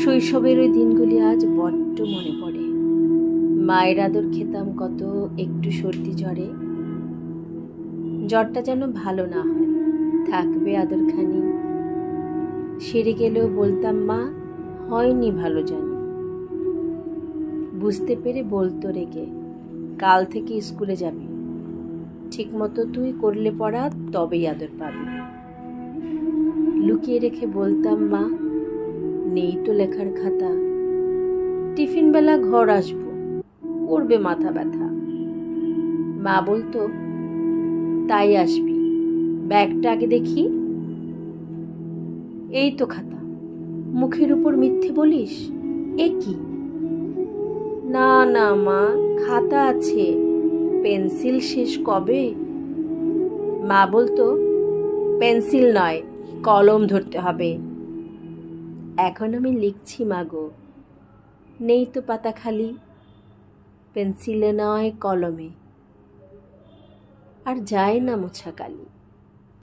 শৈশবের ওই দিনগুলি আজ বড্ড মনে পড়ে। মায়ের আদর খেতাম কত একটু সর্দি জ্বরে। জ্বরটা যেন ভালো না হয়, থাকবে আদরখানি। সেরে গেলেও বলতাম মা হয়নি ভালো জানি। বুঝতে পেরে বলতো রেগে, কাল থেকে স্কুলে যাবি, ঠিক মতো তুই করলে পড়া তবেই আদর পাবি। লুকিয়ে রেখে বলতাম মা নেই তো লেখার খাতা, টিফিন বেলা ঘর আসবো, করবে মাথা ব্যথা। মা বলতো তাই আসবি, ব্যাগটা আগে দেখি। এই তো খাতা, মুখের উপর মিথ্যে বলিস, এ কি? না না মা, খাতা আছে, পেন্সিল শেষ কবে। মা বলতো পেন্সিল নয়, কলম ধরতে হবে। এখন আমি লিখছি মাগো, নেই তো পাতা খালি, পেন্সিলে নয় কলমে, আর যায় না মোছা কালি।